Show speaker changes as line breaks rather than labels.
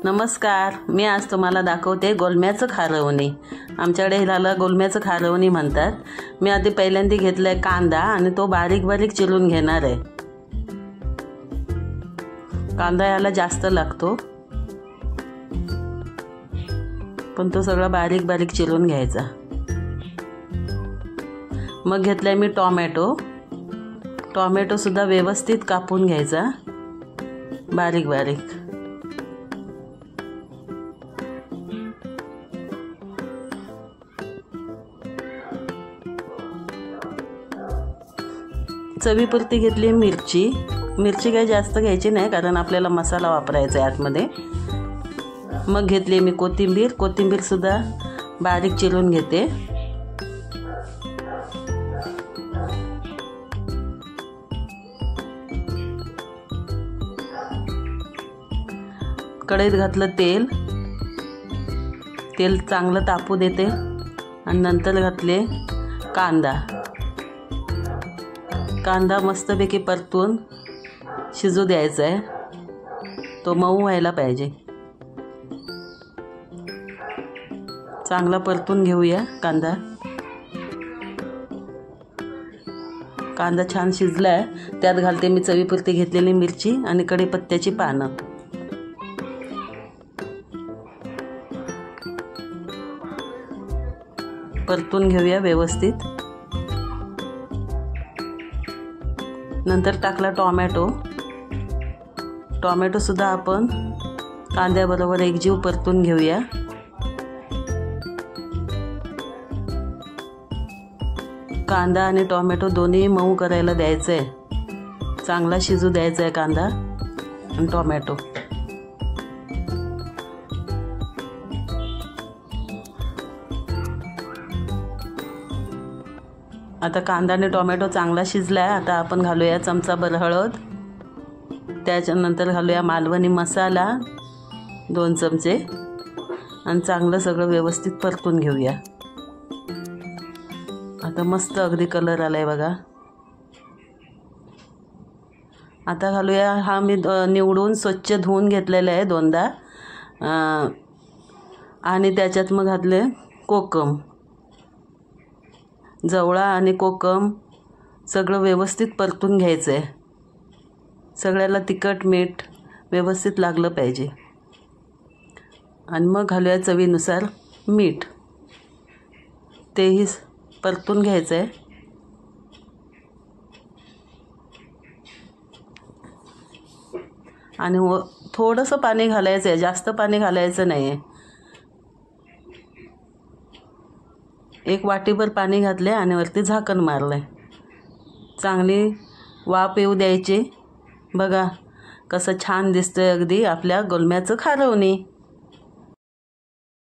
नमस्कार, मी आज तुम्हाला दाखवते गोलम्याचं खारवणी। आमच्याकडे ह्याला गोलम्याचं खारवणी म्हणतात। मी आधी पहिल्यांदा घेतलाय कांदा आणि तो बारीक बारीक चिरून घेणार आहे। कांदा याला जास्त लागतो, पण तो सगळा बारीक बारीक चिरून घ्यायचा। मग घेतलाय मी टोमॅटो सुद्धा व्यवस्थित कापून घ्यायचा बारीक बारीक। चवीपुरती घेतली मिरची काही जास्त घ्यायची नाही, कारण आपल्याला मसाला वापरायचा आहे आतमध्ये। मग घेतली मी कोथिंबीर सुद्धा बारीक चिरून घेते। कढईत घातलं तेल चांगलं तापू देते आणि नंतर घातले कांदा मस्तपैकी परतून शिजू द्यायचा आहे। तो मऊ व्हायला पाहिजे। चांगला परतून घेऊया कांदा छान शिजलाय। त्यात घालते मी चवीपुरती घेतलेली मिरची आणि कढीपत्त्याची पानं। परतून घेऊया व्यवस्थित। नंतर टाकला टोमॅटो सुद्धा आपण कांद्याबरोबर एकजीव परतून घेऊया। कांदा आणि टोमॅटो दोन्ही मऊ करायला द्यायचे, चांगला शिजू द्यायचा आहे कांदा आणि टोमॅटो। आता कांदा आणि टोमॅटो चांगला शिजलाय। आता आपण घालूया चमचाभर हळद, त्याच्यानंतर घालूया मालवणी मसाला 2 चमचे आणि चांगलं सगळं व्यवस्थित परतून घेऊया। आता मस्त अगदी कलर आलाय बघा। आता घालूया हा मी निवडून स्वच्छ धुवून घेतलेला आहे 2दा आणि त्याच्यात मग घातले कोकम, जवळा आणि कोकम सगळं व्यवस्थित परतून घ्यायचं आहे। सगळ्याला तिखट मीठ व्यवस्थित लागलं पाहिजे आणि मग घालूया चवीनुसार मीठ, तेही परतून घ्यायचं आहे। आणि थोडंसं पाणी घालायचं आहे, जास्त पाणी घालायचं नाही आहे। 1 वाटीभर पाणी घातले आणि वरती झाकण मारलंय। चांगली वाफ येऊ द्यायची। बघा कसं छान दिसतंय अगदी आपल्या गोलम्याचं खारवणी।